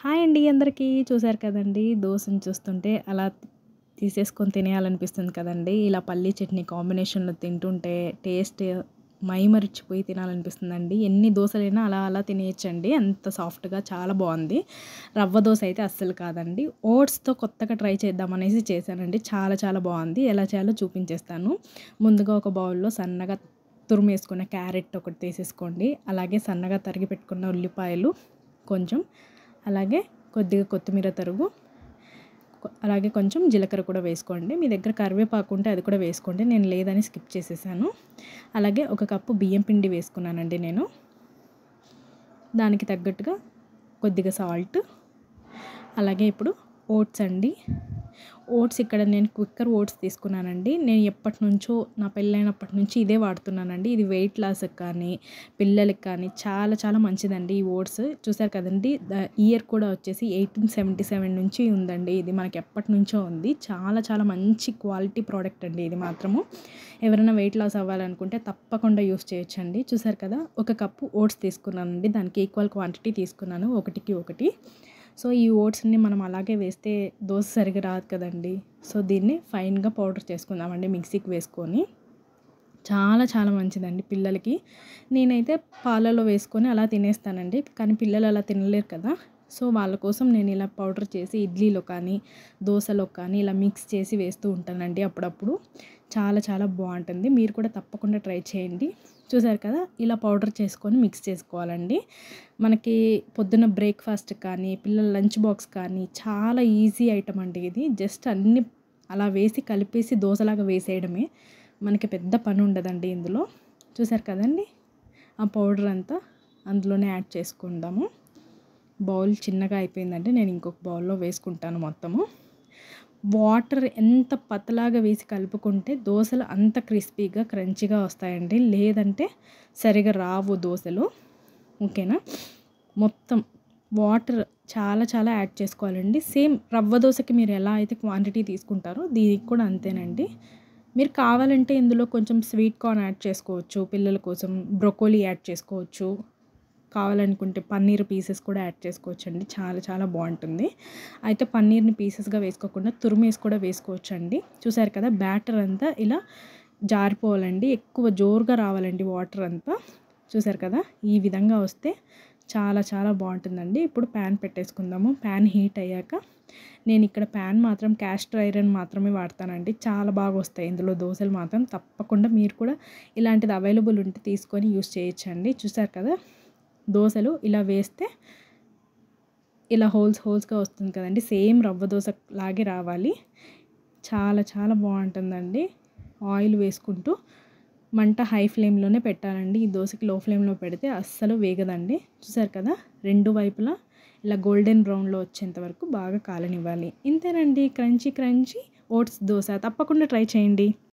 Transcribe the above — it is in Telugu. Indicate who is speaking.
Speaker 1: హాయ్ అండి అందరికీ. చూసారు కదండీ! దోసని చూస్తుంటే అలా తీసేసుకొని తినేయాలనిపిస్తుంది కదండీ! ఇలా పల్లీ చట్నీ కాంబినేషన్‌లో తింటుంటే టేస్ట్ మైమరిచిపోయి తినాలనిపిస్తుందండి. ఎన్ని దోసలైనా అలా అలా తినేయొచ్చండి. అంత సాఫ్ట్‌గా చాలా బావుంది. రవ్వ దోస అయితే అస్సలు కాదండి. ఓట్స్‌తో కొత్తగా ట్రై చేద్దామనేసి చేశానండి. చాలా చాలా బావుంది. ఎలా చేయాలో చూపించేస్తాను. ముందుగా ఒక బౌల్‌లో సన్నగా తురిమేసుకున్న క్యారెట్ ఒకటి తీసేసుకోండి. అలాగే సన్నగా తరిగి పెట్టుకున్న ఉల్లిపాయలు కొంచెం, అలాగే కొద్దిగా కొత్తిమీర తరుగు, అలాగే కొంచెం జీలకర్ర కూడా వేసుకోండి. మీ దగ్గర కరివేపాకు ఉంటే అది కూడా వేసుకోండి. నేను లేదని స్కిప్ చేసేసాను. అలాగే ఒక కప్పు బియ్యం పిండి వేసుకున్నానండి నేను. దానికి తగ్గట్టుగా కొద్దిగా సాల్ట్, అలాగే ఇప్పుడు ఓట్స్ అండి. ఓట్స్ ఇక్కడ నేను క్విక్కర్ ఓట్స్ తీసుకున్నానండి. నేను ఎప్పటినుంచో నా పెళ్ళైనప్పటి నుంచి ఇదే వాడుతున్నానండి. ఇది వెయిట్ లాస్‌కి కానీ, పిల్లలకి కానీ చాలా చాలా మంచిదండి ఈ ఓట్స్. చూసారు కదండీ! ఇయర్ కూడా వచ్చేసి 1877 నుంచి ఉందండి. ఇది మనకి ఎప్పటినుంచో ఉంది. చాలా చాలా మంచి క్వాలిటీ ప్రోడక్ట్ అండి ఇది మాత్రము. ఎవరైనా వెయిట్ లాస్ అవ్వాలనుకుంటే తప్పకుండా యూజ్ చేయొచ్చండి. చూసారు కదా! ఒక కప్పు ఓట్స్ తీసుకున్నానండి. దానికి ఈక్వల్ క్వాంటిటీ తీసుకున్నాను. ఒకటికి ఒకటి. సో, ఈ ఓట్స్‌ని మనం అలాగే వేస్తే దోస సరిగ్గా రాదు కదండీ! సో, దీన్ని ఫైన్‌గా పౌడర్ చేసుకుందామండి మిక్సీకి వేసుకొని. చాలా చాలా మంచిదండి పిల్లలకి. నేనైతే పాలలో వేసుకొని అలా తినేస్తానండి. కానీ పిల్లలు అలా తినలేరు కదా! సో, వాళ్ళ కోసం నేను ఇలా పౌడర్ చేసి ఇడ్లీలో కానీ, దోసలో కానీ ఇలా మిక్స్ చేసి వేస్తూ ఉంటానండి అప్పుడప్పుడు. చాలా చాలా బావుంటుంది. మీరు కూడా తప్పకుండా ట్రై చేయండి. చూసారు కదా! ఇలా పౌడర్ చేసుకొని మిక్స్ చేసుకోవాలండి. మనకి పొద్దున్న బ్రేక్‌ఫాస్ట్ కానీ, పిల్లల లంచ్ బాక్స్ కానీ చాలా ఈజీ ఐటెమ్ అండి ఇది. జస్ట్ అన్నీ అలా వేసి కలిపేసి దోసలాగా వేసేయడమే. మనకి పెద్ద పని ఉండదండి ఇందులో. చూసారు కదండీ! ఆ పౌడర్ అంతా అందులోనే యాడ్ చేసుకుందాము. బౌల్ చిన్నగా అయిపోయిందంటే నేను ఇంకొక బౌల్‌లో వేసుకుంటాను మొత్తము. వాటర్ ఎంత పతలాగా వేసి కలుపుకుంటే దోసలు అంత క్రిస్పీగా, క్రంచీగా వస్తాయండి. లేదంటే సరిగా రావు దోసలు. ఓకేనా? మొత్తం వాటర్ చాలా చాలా యాడ్ చేసుకోవాలండి. సేమ్ రవ్వ దోసకి మీరు ఎలా అయితే క్వాంటిటీ తీసుకుంటారో దీనికి కూడా అంతేనండి. మీరు కావాలంటే ఇందులో కొంచెం స్వీట్ కార్న్ యాడ్ చేసుకోవచ్చు. పిల్లల కోసం బ్రొకోలీ యాడ్ చేసుకోవచ్చు. కావాలనుకుంటే పన్నీర్ పీసెస్ కూడా యాడ్ చేసుకోవచ్చండి. చాలా చాలా బావుంటుంది. అయితే పన్నీర్‌ని పీసెస్‌గా వేసుకోకుండా తురిమేసి కూడా వేసుకోవచ్చండి. చూసారు కదా! బ్యాటర్ అంతా ఇలా జారిపోవాలండి. ఎక్కువ జోరుగా రావాలండి వాటర్ అంతా. చూసారు కదా! ఈ విధంగా వస్తే చాలా చాలా బావుంటుందండి. ఇప్పుడు ప్యాన్ పెట్టేసుకుందాము. ప్యాన్ హీట్ అయ్యాక నేనిక్కడ ప్యాన్ మాత్రం క్యాస్ట్ ఐరన్ మాత్రమే వాడతానండి. చాలా బాగొస్తాయి ఇందులో దోసలు మాత్రం. తప్పకుండా మీరు కూడా ఇలాంటిది అవైలబుల్ ఉంటే తీసుకొని యూజ్ చేయొచ్చండి. చూసారు కదా! దోసలు ఇలా వేస్తే ఇలా హోల్స్‌గా వస్తుంది కదండీ! సేమ్ రవ్వ దోస లాగే రావాలి. చాలా చాలా బావుంటుందండి. ఆయిల్ వేసుకుంటూ మంట హై ఫ్లేమ్‌లోనే పెట్టాలండి. ఈ దోసకి లో ఫ్లేమ్‌లో పెడితే అస్సలు వేగదండి. చూసారు కదా! రెండు వైపులా ఇలా గోల్డెన్ బ్రౌన్‌లో వచ్చేంత వరకు బాగా కాలనివ్వాలి. ఇంతేనండి క్రంచీ క్రంచీ ఓట్స్ దోస. తప్పకుండా ట్రై చేయండి.